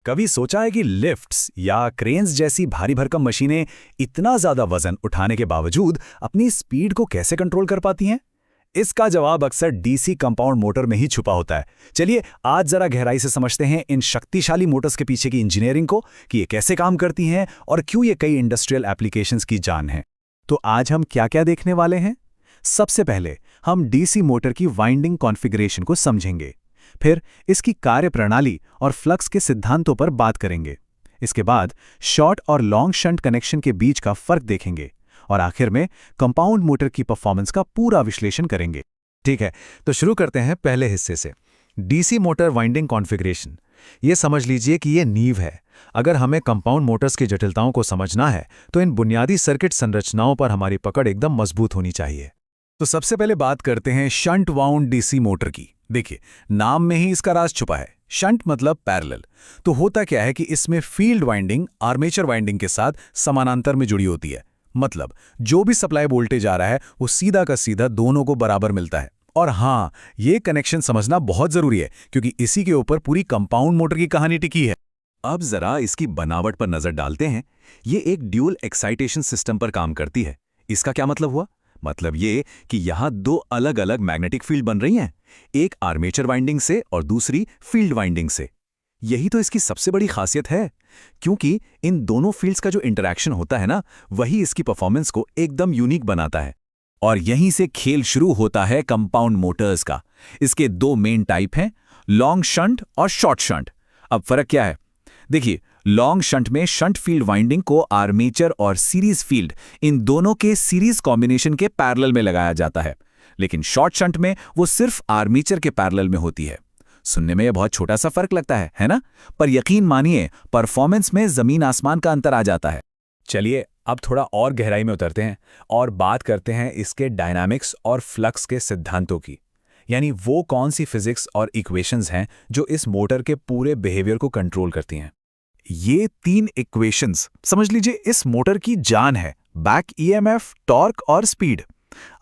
कभी सोचा है कि लिफ्ट्स या क्रेन्स जैसी भारी भरकम मशीनें इतना ज्यादा वजन उठाने के बावजूद अपनी स्पीड को कैसे कंट्रोल कर पाती हैं? इसका जवाब अक्सर डीसी कंपाउंड मोटर में ही छुपा होता है। चलिए आज जरा गहराई से समझते हैं इन शक्तिशाली मोटर्स के पीछे की इंजीनियरिंग को, कि ये कैसे काम करती हैं और क्यों ये कई इंडस्ट्रियल एप्लीकेशंस की जान है। तो आज हम क्या-क्या देखने वाले हैं? सबसे पहले हम डीसी मोटर की वाइंडिंग कॉन्फ़िगरेशन को समझेंगे। फिर इसकी कार्यप्रणाली और फ्लक्स के सिद्धांतों पर बात करेंगे। इसके बाद शॉर्ट और लॉन्ग शंट कनेक्शन के बीच का फर्क देखेंगे और आखिर में कंपाउंड मोटर की परफॉर्मेंस का पूरा विश्लेषण करेंगे। ठीक है, तो शुरू करते हैं पहले हिस्से से, डीसी मोटर वाइंडिंग कॉन्फ़िगरेशन। ये समझ लीजिए कि ये नींव है। अगर हमें कंपाउंड मोटर्स की जटिलताओं को समझना है तो इन बुनियादी सर्किट संरचनाओं पर हमारी पकड़ एकदम मजबूत होनी चाहिए। तो सबसे पहले बात करते हैं शंट वाउंड डीसी मोटर की। देखिए, नाम में ही इसका राज छुपा है। शंट मतलब पैरेलल। तो होता क्या है कि इसमें फील्ड वाइंडिंग आर्मेचर वाइंडिंग के साथ समानांतर में जुड़ी होती है। मतलब जो भी सप्लाई वोल्टेज आ रहा है वो सीधा का सीधा दोनों को बराबर मिलता है। और हाँ, ये कनेक्शन समझना बहुत जरूरी है क्योंकि इसी के ऊपर पूरी कंपाउंड मोटर की कहानी टिकी है। अब जरा इसकी बनावट पर नजर डालते हैं। ये एक ड्यूल एक्साइटेशन सिस्टम पर काम करती है। इसका क्या मतलब हुआ? मतलब ये कि यहां दो अलग अलग मैग्नेटिक फील्ड बन रही हैं, एक आर्मेचर वाइंडिंग से और दूसरी फील्ड वाइंडिंग से। यही तो इसकी सबसे बड़ी खासियत है, क्योंकि इन दोनों फील्ड्स का जो इंटरैक्शन होता है ना, वही इसकी परफॉर्मेंस को एकदम यूनिक बनाता है। और यहीं से खेल शुरू होता है कंपाउंड मोटर्स का। इसके दो मेन टाइप हैं, लॉन्ग शंट और शॉर्ट शंट। अब फर्क क्या है? देखिए, लॉन्ग शंट में शंट फील्ड वाइंडिंग को आर्मेचर और सीरीज फील्ड, इन दोनों के सीरीज कॉम्बिनेशन के पैरेलल में लगाया जाता है। लेकिन शॉर्ट शंट में वो सिर्फ आर्मेचर के पैरेलल में होती है। सुनने में यह बहुत छोटा सा फर्क लगता है ना? पर यकीन मानिए, परफॉर्मेंस में जमीन आसमान का अंतर आ जाता है। चलिए अब थोड़ा और गहराई में उतरते हैं और बात करते हैं इसके डायनामिक्स और फ्लक्स के सिद्धांतों की। यानी वो कौन सी फिजिक्स और इक्वेशंस हैं जो इस मोटर के पूरे बिहेवियर को कंट्रोल करती हैं। ये तीन इक्वेशंस समझ लीजिए इस मोटर की जान है, बैक ईएमएफ, टॉर्क और स्पीड।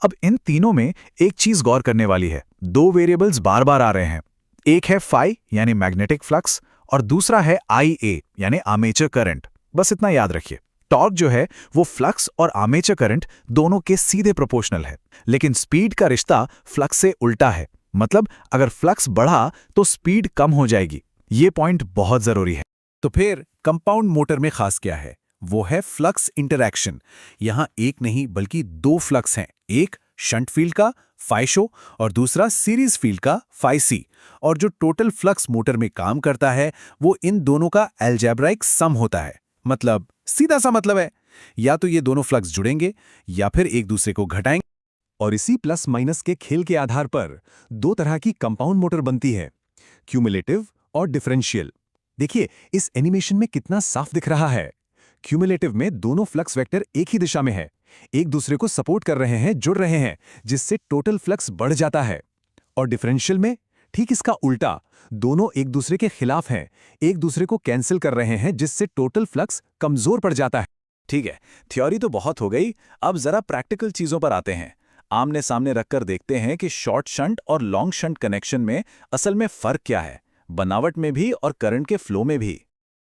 अब इन तीनों में एक चीज गौर करने वाली है। दो वेरिएबल्स बार बार आ रहे हैं। एक है फाई यानी मैग्नेटिक फ्लक्स और दूसरा है IA यानी आर्मेचर करंट। बस इतना याद रखिए। टॉर्क जो है वो फ्लक्स और आर्मेचर करंट दोनों के सीधे प्रोपोर्शनल है, लेकिन स्पीड का रिश्ता फ्लक्स से उल्टा है। मतलब अगर फ्लक्स बढ़ा तो स्पीड कम हो जाएगी। ये पॉइंट बहुत जरूरी है। तो फिर कंपाउंड मोटर में खास क्या है? वो है फ्लक्स इंटरैक्शन। यहां एक नहीं बल्कि दो फ्लक्स हैं, एक शंट फील्ड का फाइशो और दूसरा सीरीज फील्ड का फाइसी। और जो टोटल फ्लक्स मोटर में काम करता है वो इन दोनों का अलजेब्राइक सम होता है। मतलब सीधा सा मतलब है, या तो ये दोनों फ्लक्स जुड़ेंगे या फिर एक दूसरे को घटाएंगे। और इसी प्लस माइनस के खेल के आधार पर दो तरह की कंपाउंड मोटर बनती है, क्यूमुलेटिव और डिफरेंशियल। देखिए इस एनिमेशन में कितना साफ दिख रहा है। क्यूमुलेटिव में दोनों फ्लक्स वेक्टर एक ही दिशा में है, एक दूसरे को सपोर्ट कर रहे हैं, जुड़ रहे हैं, जिससे टोटल फ्लक्स बढ़ जाता है। और डिफरेंशियल में ठीक इसका उल्टा, दोनों एक दूसरे के खिलाफ हैं, एक दूसरे को कैंसिल कर रहे हैं, जिससे टोटल फ्लक्स कमजोर पड़ जाता है। ठीक है, थ्योरी तो बहुत हो गई, अब जरा प्रैक्टिकल चीजों पर आते हैं। आमने सामने रखकर देखते हैं कि शॉर्ट शंट और लॉन्ग शंट कनेक्शन में असल में फर्क क्या है, बनावट में भी और करंट के फ्लो में भी।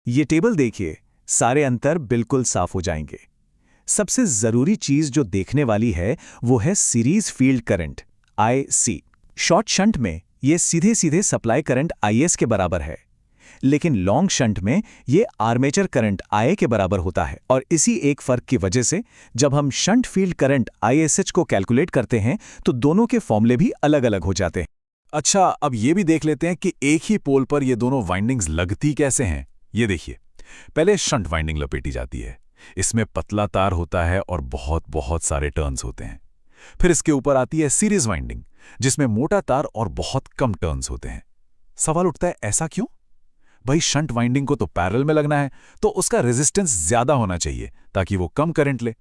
ये टेबल देखिए, सारे अंतर बिल्कुल साफ हो जाएंगे। सबसे जरूरी चीज जो देखने वाली है वो है series field current, IC। Short shunt में ये सीधे सीधे सप्लाई करंट IS के बराबर है, लेकिन लॉन्ग शंट में ये आर्मेचर करंट IA के बराबर होता है। और इसी एक फर्क की वजह से जब हम शंट फील्ड करंट ISH को कैलकुलेट करते हैं तो दोनों के फॉर्मूले भी अलग अलग हो जाते हैं। अच्छा, अब ये भी देख लेते हैं कि एक ही पोल पर ये दोनों वाइंडिंग्स लगती कैसे हैं। ये देखिए, पहले शंट वाइंडिंग लपेटी जाती है। इसमें पतला तार होता है और बहुत बहुत सारे टर्न्स होते हैं। फिर इसके ऊपर आती है सीरीज वाइंडिंग, जिसमें मोटा तार और बहुत कम टर्न्स होते हैं। सवाल उठता है, ऐसा क्यों? भाई शंट वाइंडिंग को तो पैरेलल में लगना है, तो उसका रेजिस्टेंस ज्यादा होना चाहिए ताकि वो कम करंट ले।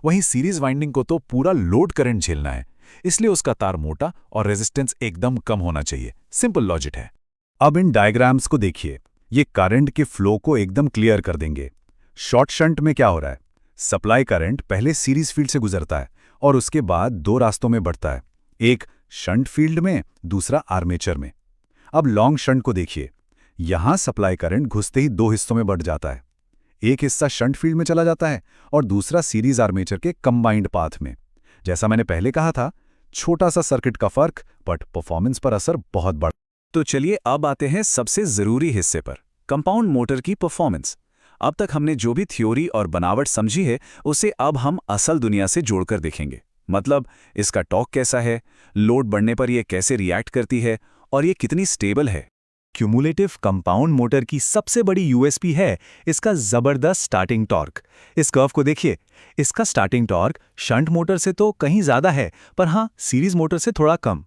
वहीं सीरीज वाइंडिंग को तो पूरा लोड करंट झेलना है, इसलिए उसका तार मोटा और रेजिस्टेंस एकदम कम होना चाहिए। सिंपल लॉजिक है। अब इन डायग्राम्स को देखिए, ये करंट के फ्लो को एकदम क्लियर कर देंगे। शॉर्ट शंट में क्या हो रहा है? सप्लाई करंट पहले सीरीज फील्ड से गुजरता है और उसके बाद दो रास्तों में बढ़ता है, एक शंट फील्ड में, दूसरा आर्मेचर में। अब लॉन्ग शंट को देखिए, यहाँ सप्लाई करंट घुसते ही दो हिस्सों में बढ़ जाता है। एक हिस्सा शंट फील्ड में चला जाता है और दूसरा सीरीज आर्मेचर के कंबाइंड पाथ में। जैसा मैंने पहले कहा था, छोटा सा सर्किट का फर्क बट परफॉर्मेंस पर असर बहुत बड़ा। तो चलिए अब आते हैं सबसे जरूरी हिस्से पर, कंपाउंड मोटर की परफॉर्मेंस। अब तक हमने जो भी थ्योरी और बनावट समझी है उसे अब हम असल दुनिया से जोड़कर देखेंगे। मतलब इसका टॉर्क कैसा है, लोड बढ़ने पर यह कैसे रिएक्ट करती है और ये कितनी स्टेबल है। क्यूमुलेटिव कंपाउंड मोटर की सबसे बड़ी यूएसपी है इसका जबरदस्त स्टार्टिंग टॉर्क। इस कर्व को देखिए, इसका स्टार्टिंग टॉर्क शंट मोटर से तो कहीं ज्यादा है, पर हाँ सीरीज मोटर से थोड़ा कम।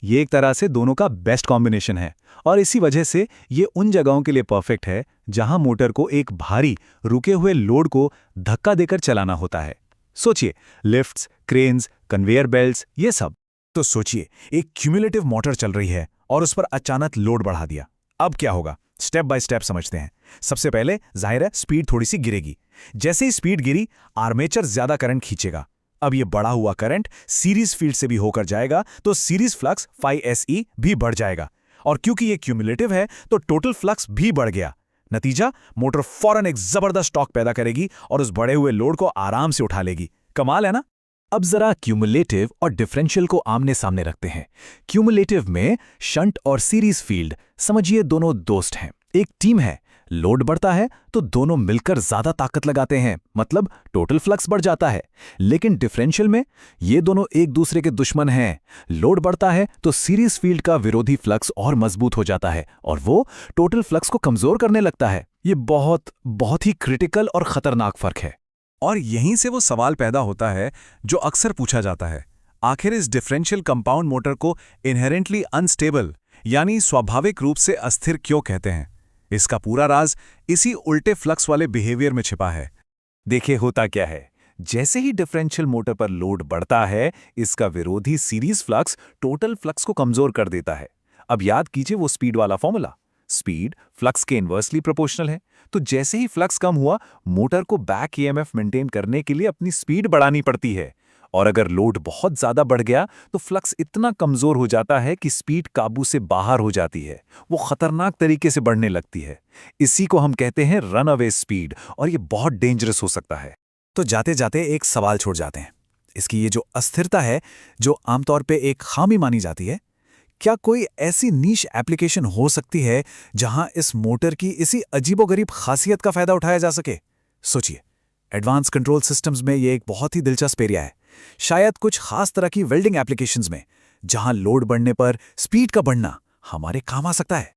ये एक तरह से दोनों का बेस्ट कॉम्बिनेशन है और इसी वजह से ये उन जगहों के लिए परफेक्ट है जहां मोटर को एक भारी रुके हुए लोड को धक्का देकर चलाना होता है। सोचिए, लिफ्ट्स, क्रेन्स, कन्वेयर बेल्ट्स, ये सब। तो सोचिए, एक क्यूमुलेटिव मोटर चल रही है और उस पर अचानक लोड बढ़ा दिया। अब क्या होगा, स्टेप बाय स्टेप समझते हैं। सबसे पहले जाहिर है स्पीड थोड़ी सी गिरेगी। जैसे ही स्पीड गिरी, आर्मेचर ज्यादा करंट खींचेगा। अब ये बढ़ा हुआ करंट सीरीज फील्ड से भी होकर जाएगा तो सीरीज फ्लक्स 5SE भी बढ़ जाएगा, और क्योंकि ये क्यूमुलेटिव है तो टोटल फ्लक्स भी बढ़ गया। नतीजा, मोटर फौरन एक जबरदस्त टॉर्क पैदा करेगी और उस बढ़े हुए लोड को आराम से उठा लेगी। कमाल है ना। अब जरा क्यूमुलेटिव और डिफरेंशियल को आमने सामने रखते हैं। क्यूमुलेटिव में शंट और सीरीज फील्ड समझिए दोनों दोस्त हैं, एक टीम है। लोड बढ़ता है तो दोनों मिलकर ज्यादा ताकत लगाते हैं, मतलब टोटल फ्लक्स बढ़ जाता है। लेकिन डिफरेंशियल में ये दोनों एक दूसरे के दुश्मन हैं। लोड बढ़ता है तो सीरीज फील्ड का विरोधी फ्लक्स और मजबूत हो जाता है और वो टोटल फ्लक्स को कमजोर करने लगता है। ये बहुत ही क्रिटिकल और खतरनाक फर्क है। और यहीं से वो सवाल पैदा होता है जो अक्सर पूछा जाता है, आखिर इस डिफरेंशियल कंपाउंड मोटर को इनहेरेंटली अनस्टेबल यानी स्वाभाविक रूप से अस्थिर क्यों कहते हैं? इसका पूरा राज इसी उल्टे फ्लक्स वाले बिहेवियर में छिपा है। देखिए होता क्या है, जैसे ही डिफरेंशियल मोटर पर लोड बढ़ता है, इसका विरोधी सीरीज फ्लक्स टोटल फ्लक्स को कमजोर कर देता है। अब याद कीजिए वो स्पीड वाला फॉर्मूला, स्पीड फ्लक्स के इन्वर्सली प्रोपोर्शनल है। तो जैसे ही फ्लक्स कम हुआ, मोटर को बैक ईएमएफ मेंटेन करने के लिए अपनी स्पीड बढ़ानी पड़ती है। और अगर लोड बहुत ज्यादा बढ़ गया तो फ्लक्स इतना कमजोर हो जाता है कि स्पीड काबू से बाहर हो जाती है, वो खतरनाक तरीके से बढ़ने लगती है। इसी को हम कहते हैं रन अवे स्पीड, और ये बहुत डेंजरस हो सकता है। तो जाते जाते एक सवाल छोड़ जाते हैं, इसकी ये जो अस्थिरता है, जो आमतौर पे एक खामी मानी जाती है, क्या कोई ऐसी नीश एप्लीकेशन हो सकती है जहां इस मोटर की इसी अजीबोगरीब खासियत का फायदा उठाया जा सके? सोचिए, एडवांस कंट्रोल सिस्टम्स में ये एक बहुत ही दिलचस्प एरिया है। शायद कुछ खास तरह की वेल्डिंग एप्लीकेशंस में, जहां लोड बढ़ने पर स्पीड का बढ़ना हमारे काम आ सकता है।